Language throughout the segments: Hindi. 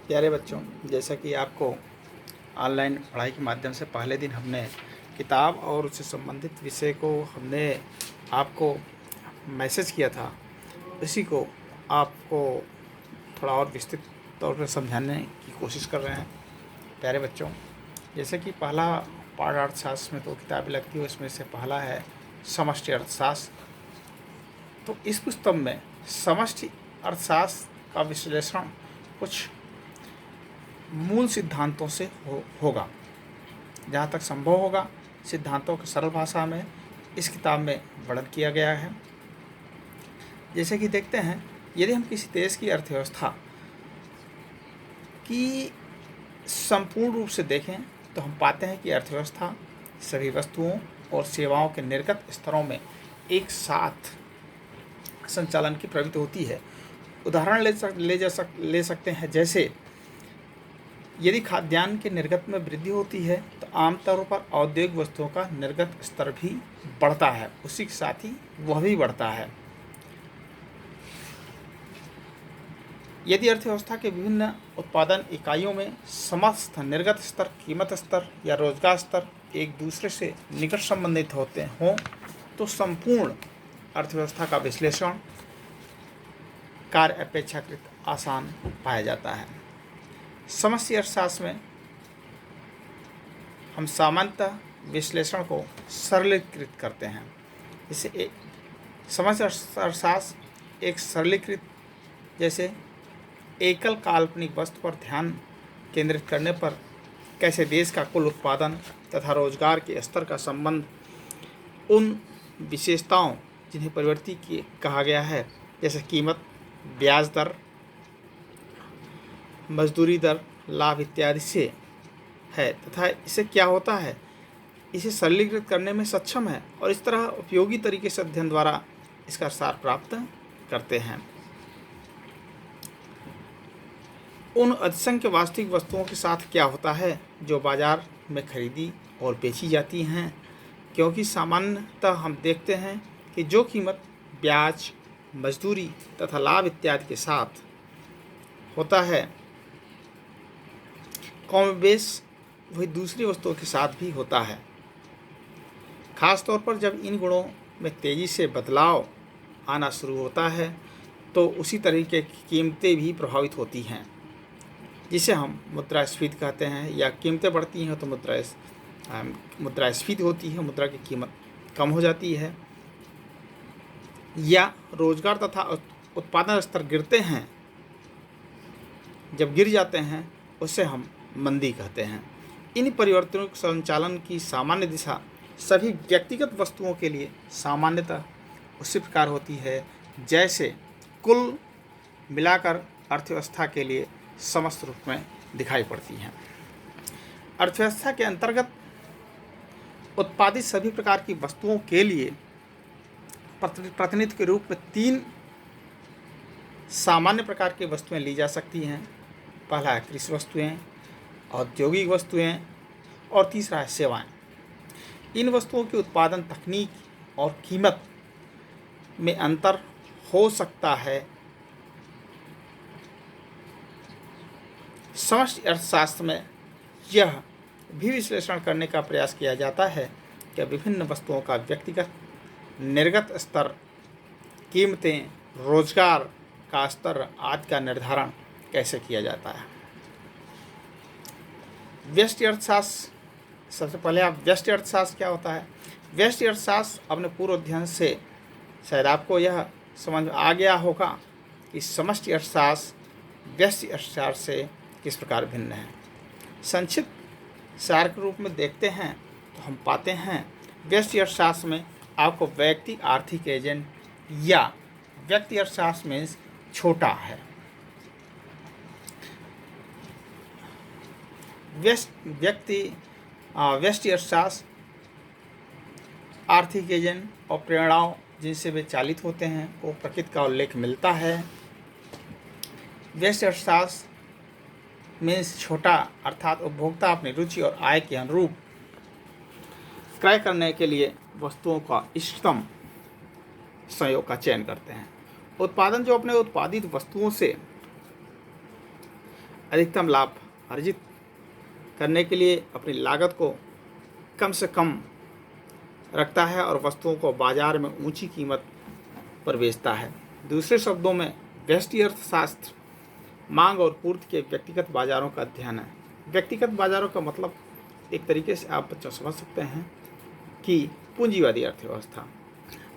प्यारे बच्चों, जैसा कि आपको ऑनलाइन पढ़ाई के माध्यम से पहले दिन हमने किताब और उससे संबंधित विषय को हमने आपको मैसेज किया था, इसी को आपको थोड़ा और विस्तृत तौर पर समझाने की कोशिश कर रहे हैं। प्यारे बच्चों, जैसे कि पहला पाठ अर्थशास्त्र में 2 किताबें लगती है, उसमें से पहला है समष्टि अर्थशास्त्र। तो इस पुस्तक में समष्टि अर्थशास्त्र का विश्लेषण कुछ मूल सिद्धांतों से होगा। जहाँ तक संभव होगा सिद्धांतों की सरल भाषा में इस किताब में वर्णन किया गया है। जैसे कि देखते हैं, यदि हम किसी देश की अर्थव्यवस्था की संपूर्ण रूप से देखें तो हम पाते हैं कि अर्थव्यवस्था सभी वस्तुओं और सेवाओं के निर्गत स्तरों में एक साथ संचालन की प्रवृत्ति होती है। उदाहरण ले सकते हैं, जैसे यदि खाद्यान्न के निर्गत में वृद्धि होती है तो आमतौर पर औद्योगिक वस्तुओं का निर्गत स्तर भी बढ़ता है, उसी के साथ ही वह भी बढ़ता है। यदि अर्थव्यवस्था के विभिन्न उत्पादन इकाइयों में समस्त निर्गत स्तर, कीमत स्तर या रोजगार स्तर एक दूसरे से निकट संबंधित होते हों तो संपूर्ण अर्थव्यवस्था का विश्लेषण कार्य अपेक्षाकृत आसान पाया जाता है। समष्टि अर्थशास्त्र में हम सामान्यतः विश्लेषण को सरलीकृत करते हैं। जैसे समष्टि अर्थशास्त्र एक सरलीकृत, जैसे एकल काल्पनिक वस्तु पर ध्यान केंद्रित करने पर कैसे देश का कुल उत्पादन तथा रोजगार के स्तर का संबंध उन विशेषताओं जिन्हें परिवर्ती कहा गया है, जैसे कीमत, ब्याज दर, मजदूरी दर, लाभ इत्यादि से है, तथा इससे क्या होता है, इसे सरलीकृत करने में सक्षम है और इस तरह उपयोगी तरीके से अध्ययन द्वारा इसका सार प्राप्त करते हैं। उन असंख्य वास्तविक वस्तुओं के साथ क्या होता है जो बाजार में खरीदी और बेची जाती हैं, क्योंकि सामान्यतः हम देखते हैं कि जो कीमत ब्याज, मजदूरी तथा लाभ इत्यादि के साथ होता है, कमोबेश वही दूसरी वस्तुओं के साथ भी होता है। खास तौर पर जब इन गुणों में तेज़ी से बदलाव आना शुरू होता है तो उसी तरीके की कीमतें भी प्रभावित होती हैं, जिसे हम मुद्रास्फीति कहते हैं। या कीमतें बढ़ती हैं तो मुद्रास्फीति होती है, मुद्रा की कीमत कम हो जाती है। या रोजगार तथा उत्पादन स्तर गिरते हैं, जब गिर जाते हैं उसे हम मंदी कहते हैं। इन परिवर्तनों के संचालन की सामान्य दिशा सभी व्यक्तिगत वस्तुओं के लिए सामान्यतः उसी प्रकार होती है जैसे कुल मिलाकर अर्थव्यवस्था के लिए समस्त रूप में दिखाई पड़ती हैं। अर्थव्यवस्था के अंतर्गत उत्पादित सभी प्रकार की वस्तुओं के लिए प्रतिनिधित्व के रूप में 3 सामान्य प्रकार की वस्तुएं ली जा सकती हैं। पहला है कृषि वस्तुएं, औद्योगिक वस्तुएं और तीसरा है सेवाएं। इन वस्तुओं के उत्पादन तकनीक और कीमत में अंतर हो सकता है। समष्टि अर्थशास्त्र में यह भी विश्लेषण करने का प्रयास किया जाता है कि विभिन्न वस्तुओं का व्यक्तिगत निर्गत स्तर, कीमतें, रोजगार का स्तर आदि का निर्धारण कैसे किया जाता है। व्यष्टि अर्थशास्त्र, सबसे पहले आप व्यष्टि अर्थशास्त्र क्या होता है। व्यष्टि अर्थशास्त्र अपने पूर्व अध्ययन से शायद आपको यह समझ आ गया होगा कि समष्टि अर्थशास्त्र व्यष्टि अर्थशास्त्र से किस प्रकार भिन्न है। संक्षिप्त सार के रूप में देखते हैं तो हम पाते हैं व्यष्टि अर्थशास्त्र में आपको व्यक्ति आर्थिक एजेंट या व्यक्ति अर्थशास्त्र में छोटा है। व्यष्टि अर्थशास्त्र आर्थिक एजेंट और प्रेरणाओं जिनसे वे चालित होते हैं वो प्रकृति का उल्लेख मिलता है। व्यष्टि अर्थशास्त्र में छोटा अर्थात उपभोक्ता अपनी रुचि और आय के अनुरूप क्रय करने के लिए वस्तुओं का इष्टतम संयोग का चयन करते हैं। उत्पादन जो अपने उत्पादित वस्तुओं से अधिकतम लाभ अर्जित करने के लिए अपनी लागत को कम से कम रखता है और वस्तुओं को बाजार में ऊंची कीमत पर बेचता है। दूसरे शब्दों में व्यष्टि अर्थशास्त्र मांग और पूर्ति के व्यक्तिगत बाजारों का अध्ययन है। व्यक्तिगत बाजारों का मतलब एक तरीके से आप बच्चों समझ सकते हैं कि पूंजीवादी अर्थव्यवस्था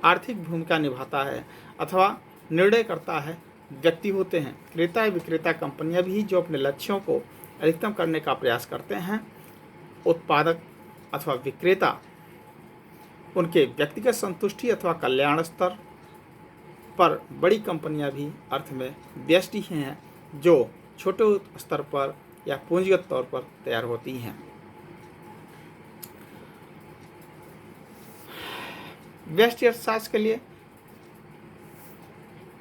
आर्थिक भूमिका निभाता है अथवा निर्णय करता है व्यक्ति होते हैं। क्रेता या विक्रेता कंपनियां भी जो अपने लक्ष्यों को अधिकतम करने का प्रयास करते हैं। उत्पादक अथवा विक्रेता उनके व्यक्तिगत संतुष्टि अथवा कल्याण स्तर पर बड़ी कंपनियां भी अर्थ में व्यष्टि हैं जो छोटे स्तर पर या पूंजीगत तौर पर तैयार होती हैं। व्यष्टि अर्थशास्त्र के लिए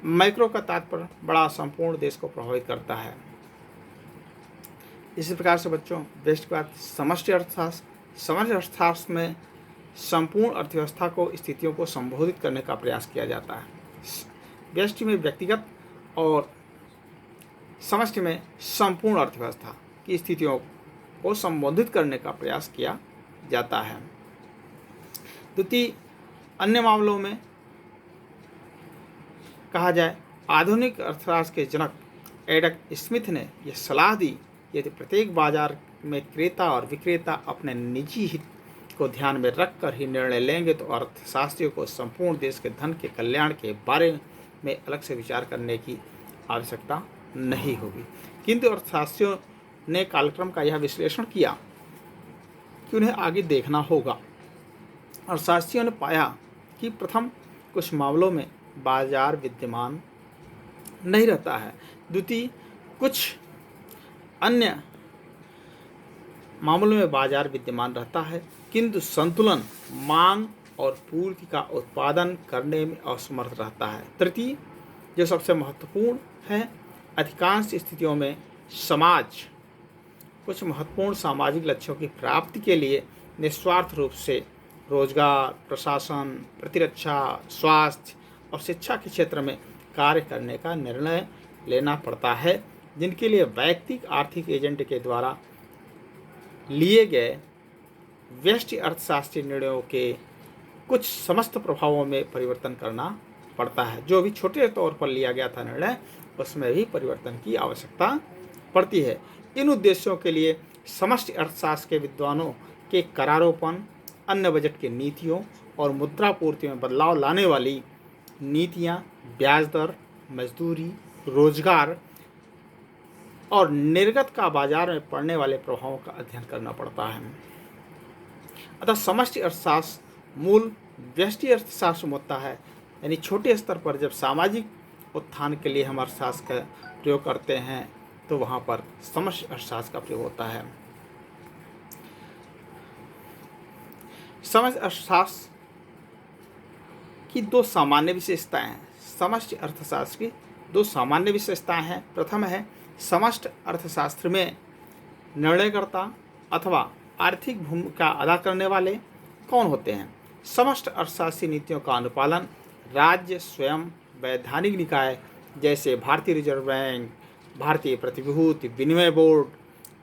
मैक्रो का तात्पर्य बड़ा संपूर्ण देश को प्रभावित करता है। इसी प्रकार से बच्चों व्यष्टि के बाद समष्टि अर्थशास्त्र। समष्टि अर्थशास्त्र में संपूर्ण अर्थव्यवस्था को स्थितियों को संबोधित करने का प्रयास किया जाता है। व्यष्टि में व्यक्तिगत और समष्टि में संपूर्ण अर्थव्यवस्था की स्थितियों को संबोधित करने का प्रयास किया जाता है। द्वितीय अन्य मामलों में कहा जाए आधुनिक अर्थशास्त्र के जनक एडम स्मिथ ने यह सलाह दी यदि प्रत्येक बाजार में क्रेता और विक्रेता अपने निजी हित को ध्यान में रखकर ही निर्णय लेंगे तो अर्थशास्त्रियों को संपूर्ण देश के धन के कल्याण के बारे में अलग से विचार करने की आवश्यकता नहीं होगी। किंतु अर्थशास्त्रियों ने कालक्रम का यह विश्लेषण किया कि उन्हें आगे देखना होगा। अर्थशास्त्रियों ने पाया कि प्रथम कुछ मामलों में बाजार विद्यमान नहीं रहता है, द्वितीय कुछ अन्य मामलों में बाजार विद्यमान रहता है किंतु संतुलन मांग और पूर्ति का उत्पादन करने में असमर्थ रहता है। तृतीय जो सबसे महत्वपूर्ण है अधिकांश स्थितियों में समाज कुछ महत्वपूर्ण सामाजिक लक्ष्यों की प्राप्ति के लिए निस्वार्थ रूप से रोजगार, प्रशासन, प्रतिरक्षा, स्वास्थ्य और शिक्षा के क्षेत्र में कार्य करने का निर्णय लेना पड़ता है, जिनके लिए वैयक्तिक आर्थिक एजेंट के द्वारा लिए गए व्यष्टि अर्थशास्त्रीय निर्णयों के कुछ समस्त प्रभावों में परिवर्तन करना पड़ता है। जो भी छोटे तौर पर लिया गया था निर्णय उसमें भी परिवर्तन की आवश्यकता पड़ती है। इन उद्देश्यों के लिए समष्टि अर्थशास्त्र के विद्वानों के करारोपण, अन्य बजट की नीतियों और मुद्रा पूर्ति में बदलाव लाने वाली नीतियां, ब्याज दर, मजदूरी, रोजगार और निर्गत का बाजार में पड़ने वाले प्रभावों का अध्ययन करना पड़ता है। अतः समष्टि अर्थशास्त्र मूल व्यष्टि अर्थशास्त्र में होता है, यानी छोटे स्तर पर जब सामाजिक उत्थान के लिए हम अर्थशास्त्र का प्रयोग करते हैं तो वहाँ पर समष्टि अर्थशास्त्र का प्रयोग होता है। समष्टि अर्थशास्त्र की दो सामान्य विशेषताएं हैं। समष्टि अर्थशास्त्र की दो सामान्य विशेषताएं हैं। प्रथम है समष्टि अर्थशास्त्र में निर्णयकर्ता अथवा आर्थिक भूमिका अदा करने वाले कौन होते हैं। समष्टि अर्थशास्त्रीय नीतियों का अनुपालन राज्य स्वयं, वैधानिक निकाय जैसे भारतीय रिजर्व बैंक, भारतीय प्रतिभूति विनिमय बोर्ड,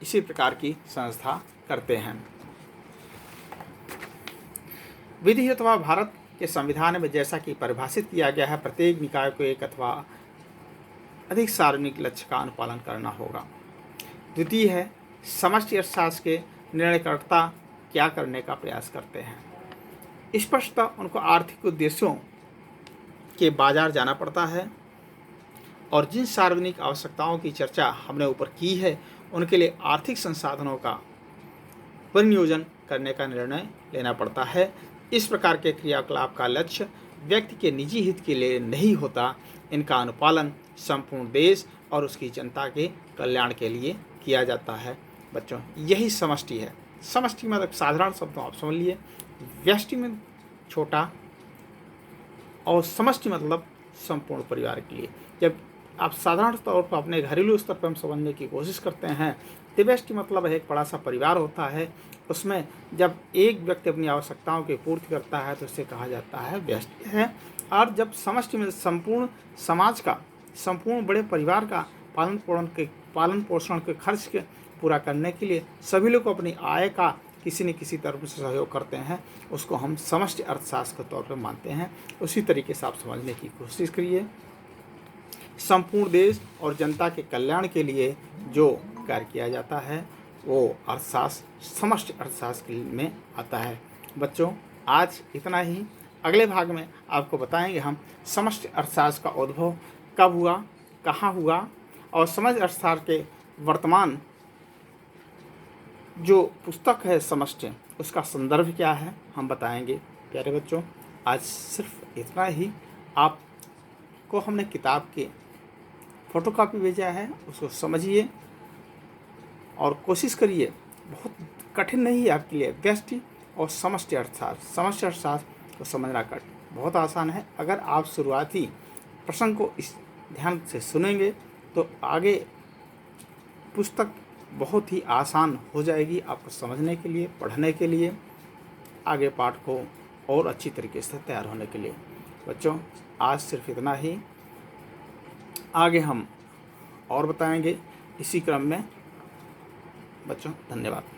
इसी प्रकार की संस्था करते हैं। विधि अथवा भारत के संविधान में जैसा कि परिभाषित किया गया है प्रत्येक निकाय को एक अथवा अधिक सार्वजनिक लक्ष्य का अनुपालन करना होगा। द्वितीय है समष्टि अर्थशास्त्र के निर्णयकर्ता क्या करने का प्रयास करते हैं। स्पष्टतः उनको आर्थिक उद्देश्यों के बाजार जाना पड़ता है और जिन सार्वजनिक आवश्यकताओं की चर्चा हमने ऊपर की है उनके लिए आर्थिक संसाधनों का परिनियोजन करने का निर्णय लेना पड़ता है। इस प्रकार के क्रियाकलाप का लक्ष्य व्यक्ति के निजी हित के लिए नहीं होता, इनका अनुपालन संपूर्ण देश और उसकी जनता के कल्याण के लिए किया जाता है। बच्चों यही समष्टि है। समष्टि मतलब साधारण शब्दों आप समझ लिए, व्यष्टि में छोटा और समष्टि मतलब संपूर्ण परिवार के लिए। जब आप साधारण तौर पर अपने घरेलू स्तर पर हम समझने की कोशिश करते हैं तो व्यष्टि मतलब एक बड़ा सा परिवार होता है, उसमें जब एक व्यक्ति अपनी आवश्यकताओं की पूर्ति करता है तो उसे कहा जाता है व्यष्टि है। और जब समष्टि में संपूर्ण समाज का, संपूर्ण बड़े परिवार का पालन पोषण के खर्च के पूरा करने के लिए सभी लोग अपनी आय का किसी न किसी तरफ से सहयोग करते हैं, उसको हम समष्टि अर्थशास्त्र के तौर पर मानते हैं। उसी तरीके से आप समझने की कोशिश करिए। संपूर्ण देश और जनता के कल्याण के लिए जो कार्य किया जाता है वो अर्थशास्त्र समष्टि अर्थशास्त्र में आता है। बच्चों, आज इतना ही। अगले भाग में आपको बताएंगे हम समष्टि अर्थशास्त्र का उद्भव कब हुआ, कहाँ हुआ, और समष्टि अर्थशास्त्र के वर्तमान जो पुस्तक है समष्टि, उसका संदर्भ क्या है, हम बताएंगे। प्यारे बच्चों, आज सिर्फ इतना ही। आपको हमने किताब की फ़ोटोकॉपी भेजा है, उसको समझिए और कोशिश करिए। बहुत कठिन नहीं है आपके लिए। व्यष्टि और समष्टि अर्थशास्त्र को समझना बहुत आसान है। अगर आप शुरुआती प्रसंग को इस ध्यान से सुनेंगे तो आगे पुस्तक बहुत ही आसान हो जाएगी आपको समझने के लिए, पढ़ने के लिए, आगे पाठ को और अच्छी तरीके से तैयार होने के लिए। बच्चों, आज सिर्फ इतना ही। आगे हम और बताएंगे इसी क्रम में। बच्चों, धन्यवाद।